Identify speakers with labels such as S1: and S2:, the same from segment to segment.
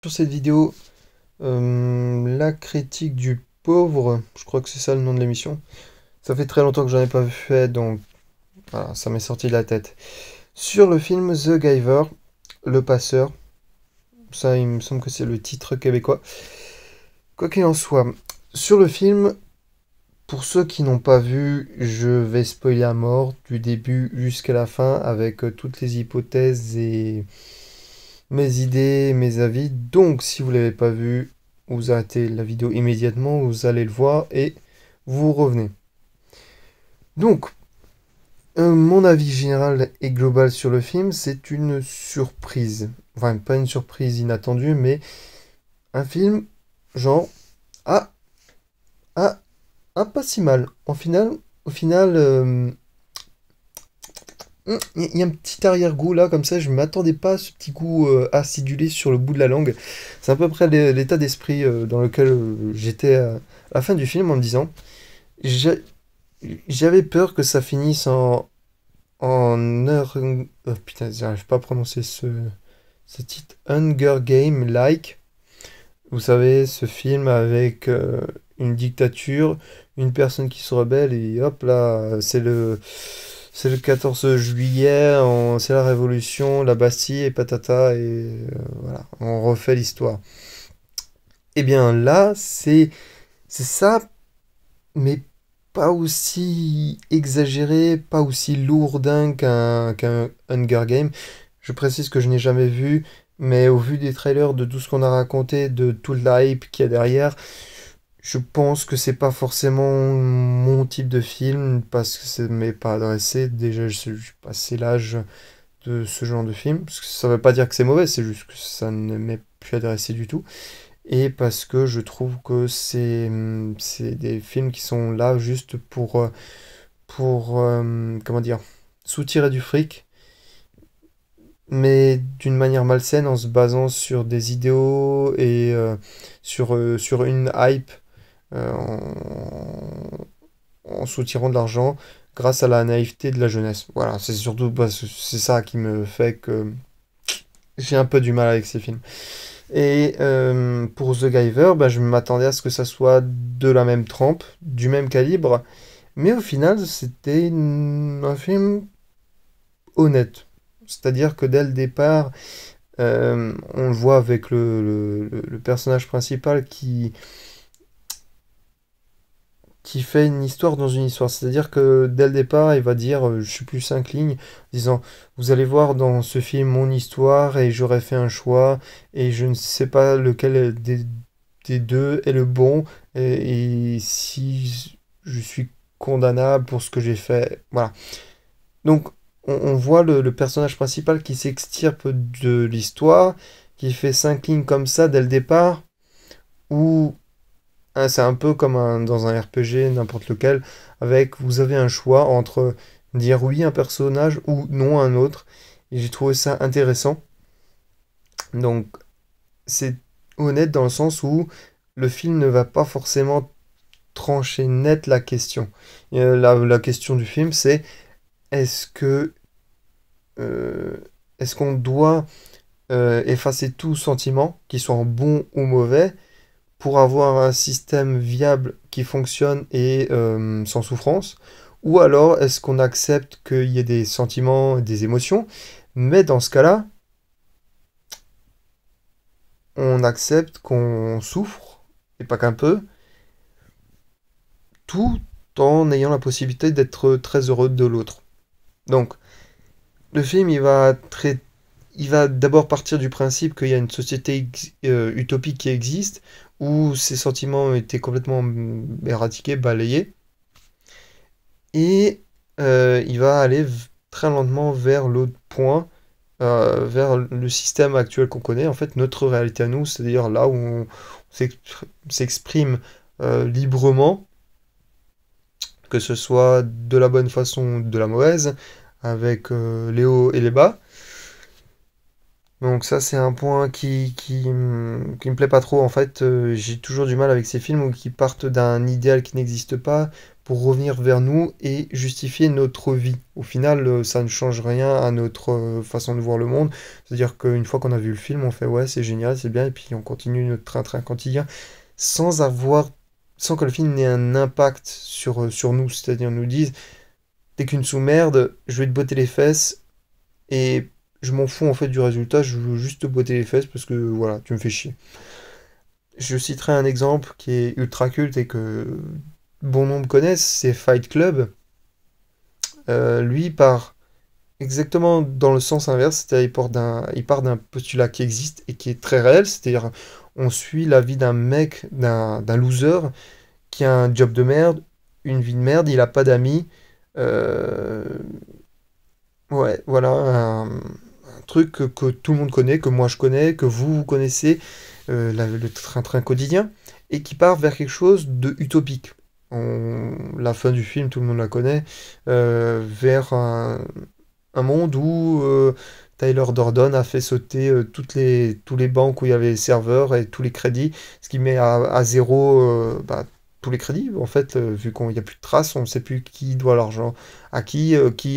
S1: Sur cette vidéo, la critique du pauvre, je crois que c'est ça le nom de l'émission. Ça fait très longtemps que j'en ai pas fait, donc voilà, ça m'est sorti de la tête. Sur le film The Giver, Le Passeur, ça il me semble que c'est le titre québécois. Quoi qu'il en soit, sur le film, pour ceux qui n'ont pas vu, je vais spoiler à mort du début jusqu'à la fin avec toutes les hypothèses et mes idées, mes avis. Donc, si vous l'avez pas vu, vous arrêtez la vidéo immédiatement, vous allez le voir et vous revenez. Donc, mon avis général et global sur le film, c'est une surprise. Enfin, pas une surprise inattendue, mais un film genre, ah, ah, pas si mal. Au final, il y a un petit arrière-goût là, comme ça, je m'attendais pas à ce petit goût acidulé sur le bout de la langue. C'est à peu près l'état d'esprit dans lequel j'étais à la fin du film en me disant, j'ai- j'avais peur que ça finisse en heure... putain, j'arrive pas à prononcer ce titre. Hunger Game-like. Vous savez, ce film avec une dictature, une personne qui se rebelle et hop là, c'est le 14 juillet, c'est la Révolution, la Bastille et patata et voilà, on refait l'histoire. Eh bien là, c'est ça, mais pas aussi exagéré, pas aussi lourdin qu'un Hunger Game. Je précise que je n'ai jamais vu, mais au vu des trailers, de tout ce qu'on a raconté, de tout le hype qu'il y a derrière, je pense que c'est pas forcément mon type de film, parce que ça ne m'est pas adressé. Déjà, je suis passé l'âge de ce genre de film, parce que ça veut pas dire que c'est mauvais, c'est juste que ça ne m'est plus adressé du tout. Et parce que je trouve que c'est des films qui sont là juste pour comment dire, soutirer du fric, mais d'une manière malsaine en se basant sur des idéaux et sur une hype, en soutirant de l'argent grâce à la naïveté de la jeunesse. Voilà, c'est surtout c'est ça qui me fait que j'ai un peu du mal avec ces films. Et pour The Giver, bah, je m'attendais à ce que ça soit de la même trempe, du même calibre, mais au final, c'était un film honnête. C'est-à-dire que dès le départ, on le voit avec le personnage principal qui fait une histoire dans une histoire. C'est-à-dire que dès le départ, il va dire, je suis plus 5 lignes, disant, vous allez voir dans ce film mon histoire et j'aurais fait un choix et je ne sais pas lequel des deux est le bon et si je suis condamnable pour ce que j'ai fait. Voilà. Donc, on voit le personnage principal qui s'extirpe de l'histoire, qui fait 5 lignes comme ça dès le départ, où c'est un peu comme dans un RPG, n'importe lequel, avec vous avez un choix entre dire oui à un personnage ou non à un autre. Et j'ai trouvé ça intéressant. Donc, c'est honnête dans le sens où le film ne va pas forcément trancher net la question. La question du film, c'est est-ce que euh, est-ce qu'on doit effacer tout sentiment, qu'il soit bon ou mauvais, pour avoir un système viable qui fonctionne et sans souffrance? Ou alors est-ce qu'on accepte qu'il y ait des sentiments, des émotions, mais dans ce cas-là, on accepte qu'on souffre, et pas qu'un peu, tout en ayant la possibilité d'être très heureux de l'autre. Donc, le film, il va d'abord partir du principe qu'il y a une société utopique qui existe, où ces sentiments ont été complètement éradiqués, balayés, et il va aller très lentement vers l'autre point, vers le système actuel qu'on connaît, en fait, notre réalité à nous, c'est-à-dire là où on s'exprime librement, que ce soit de la bonne façon ou de la mauvaise, avec les hauts et les bas. Donc ça, c'est un point qui me plaît pas trop. En fait, j'ai toujours du mal avec ces films où qui partent d'un idéal qui n'existe pas pour revenir vers nous et justifier notre vie. Au final, ça ne change rien à notre façon de voir le monde. C'est-à-dire qu'une fois qu'on a vu le film, on fait ouais, c'est génial, c'est bien, et puis on continue notre train-train quotidien sans avoir, sans que le film ait un impact sur nous. C'est-à-dire nous disent, t'es qu'une sous-merde, je vais te botter les fesses et je m'en fous en fait du résultat, je veux juste te botter les fesses parce que voilà, tu me fais chier. Je citerai un exemple qui est ultra culte et que bon nombre connaissent, c'est Fight Club. Lui part exactement dans le sens inverse, c'est-à-dire il part d'un postulat qui existe et qui est très réel, c'est-à-dire on suit la vie d'un mec, d'un loser qui a un job de merde, une vie de merde, il a pas d'amis. euh, Ouais, voilà, un truc que tout le monde connaît, que moi je connais, que vous connaissez, le train-train quotidien, et qui part vers quelque chose de utopique. La fin du film, tout le monde la connaît, vers un monde où Tyler Durden a fait sauter tous les banques où il y avait les serveurs et tous les crédits, ce qui met à zéro tous les crédits. En fait, vu qu'il n'y a plus de traces, on ne sait plus qui doit l'argent à qui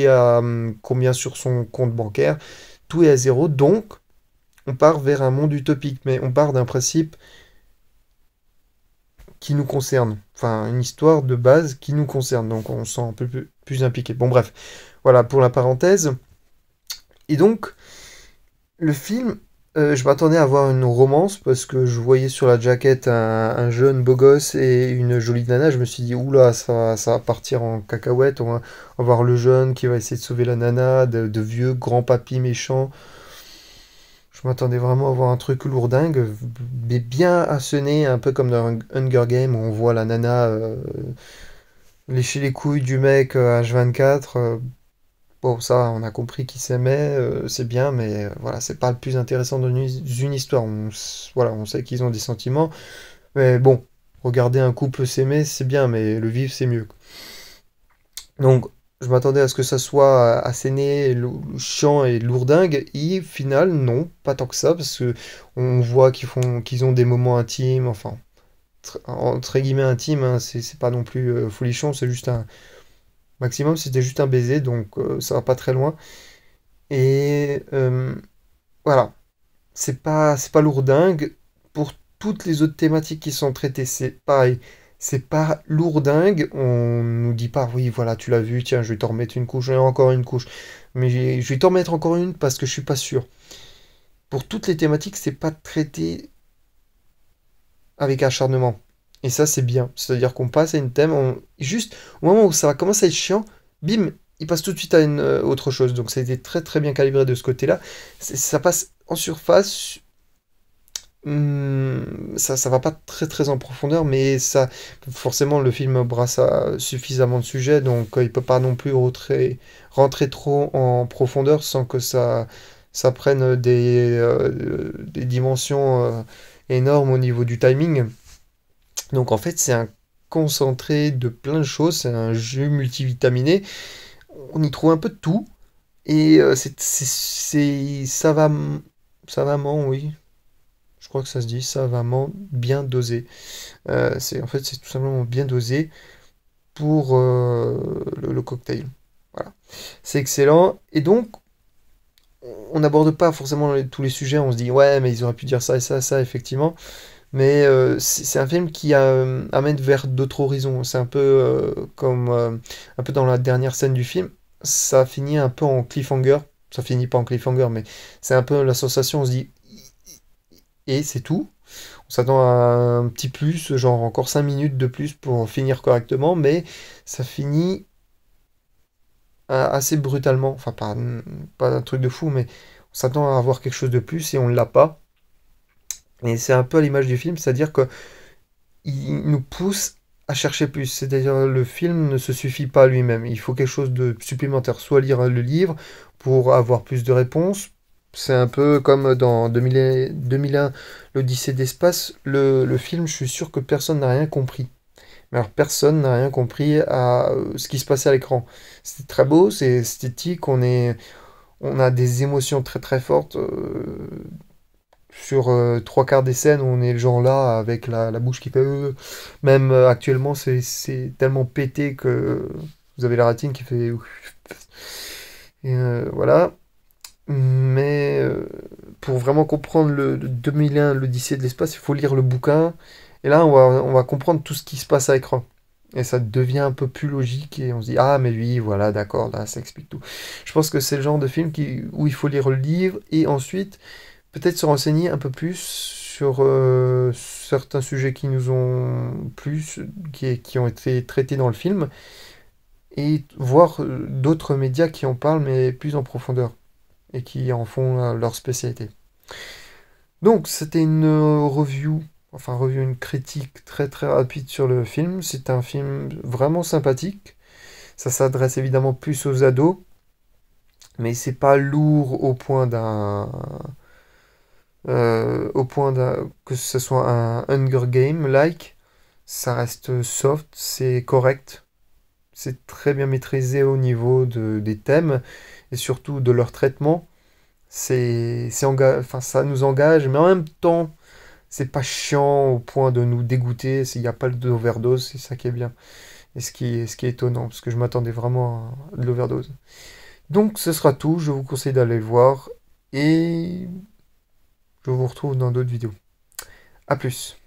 S1: a combien sur son compte bancaire. Tout est à zéro, donc on part vers un monde utopique, mais on part d'un principe qui nous concerne. Enfin, une histoire de base qui nous concerne, donc on se sent un peu plus impliqué. Bon, bref, voilà pour la parenthèse. Et donc, le film, je m'attendais à voir une romance parce que je voyais sur la jaquette un jeune beau gosse et une jolie nana. Je me suis dit, oula, ça va partir en cacahuète. On va voir le jeune qui va essayer de sauver la nana de vieux grands-papis méchants. Je m'attendais vraiment à voir un truc lourdingue, mais bien assené, un peu comme dans Hunger Games où on voit la nana lécher les couilles du mec H24. Bon, ça, on a compris qu'ils s'aimaient, c'est bien, mais voilà, c'est pas le plus intéressant dans une histoire. Voilà, on sait qu'ils ont des sentiments, mais bon, regarder un couple s'aimer, c'est bien, mais le vivre, c'est mieux. Donc, je m'attendais à ce que ça soit asséné, chiant et lourdingue, et au final, non, pas tant que ça, parce que on voit qu'ils ont des moments intimes, enfin, entre guillemets intimes, hein, c'est pas non plus folichon, c'est juste un maximum, c'était juste un baiser, donc ça va pas très loin. Et voilà, c'est pas lourdingue. Pour toutes les autres thématiques qui sont traitées, c'est pareil. C'est pas lourdingue. On nous dit pas, oui, voilà, tu l'as vu, tiens, je vais t'en remettre une couche, et encore une couche. Mais je vais t'en mettre encore une parce que je suis pas sûr. Pour toutes les thématiques, c'est pas traité avec acharnement. Et ça, c'est bien. C'est-à-dire qu'on passe à une thème, juste au moment où ça va commencer à être chiant, bim, il passe tout de suite à une autre chose. Donc ça a été très très bien calibré de ce côté-là. Ça passe en surface. Ça va pas très très en profondeur, mais ça, forcément, le film brasse suffisamment de sujets, donc il peut pas non plus rentrer trop en profondeur sans que ça prenne des dimensions énormes au niveau du timing. Donc en fait, c'est un concentré de plein de choses, c'est un jus multivitaminé. On y trouve un peu de tout, et savamment, oui. Je crois que ça se dit savamment bien dosé. En fait, c'est tout simplement bien dosé pour le cocktail. Voilà. C'est excellent. Et donc, on n'aborde pas forcément tous les sujets. On se dit, ouais, mais ils auraient pu dire ça et ça, ça, effectivement. Mais c'est un film qui amène vers d'autres horizons. C'est un peu comme un peu dans la dernière scène du film. Ça finit un peu en cliffhanger. Ça finit pas en cliffhanger, mais c'est un peu la sensation. On se dit, et c'est tout. On s'attend à un petit plus, genre encore 5 minutes de plus pour finir correctement, mais ça finit assez brutalement. Enfin, pas un truc de fou, mais on s'attend à avoir quelque chose de plus et on ne l'a pas. Et c'est un peu à l'image du film, c'est-à-dire que il nous pousse à chercher plus. C'est-à-dire le film ne se suffit pas à lui-même. Il faut quelque chose de supplémentaire. Soit lire le livre pour avoir plus de réponses. C'est un peu comme dans 2001, l'Odyssée d'espace. Le film, je suis sûr que personne n'a rien compris. Mais alors personne n'a rien compris à ce qui se passait à l'écran. C'est très beau, c'est esthétique, On a des émotions très très fortes. Sur trois quarts des scènes, on est le genre là avec la bouche qui fait. Même actuellement, c'est tellement pété que vous avez la ratine qui fait. Et, voilà. Mais pour vraiment comprendre le 2001, l'Odyssée de l'espace, il faut lire le bouquin. Et là, on va comprendre tout ce qui se passe à l'écran. Et ça devient un peu plus logique et on se dit, ah, mais oui, voilà, d'accord, là, ça explique tout. Je pense que c'est le genre de film où il faut lire le livre et ensuite peut-être se renseigner un peu plus sur certains sujets qui nous ont plu, qui ont été traités dans le film, et voir d'autres médias qui en parlent, mais plus en profondeur, et qui en font leur spécialité. Donc, c'était une review, une critique très très rapide sur le film. C'est un film vraiment sympathique. Ça s'adresse évidemment plus aux ados, mais c'est pas lourd que ce soit un Hunger Game-like. Ça reste soft, c'est correct, c'est très bien maîtrisé au niveau des thèmes et surtout de leur traitement. Enfin, ça nous engage, mais en même temps, c'est pas chiant au point de nous dégoûter. Il n'y a pas d'overdose, c'est ça qui est bien. Et ce qui est étonnant, parce que je m'attendais vraiment à de l'overdose. Donc ce sera tout, je vous conseille d'aller le voir et je vous retrouve dans d'autres vidéos. A plus.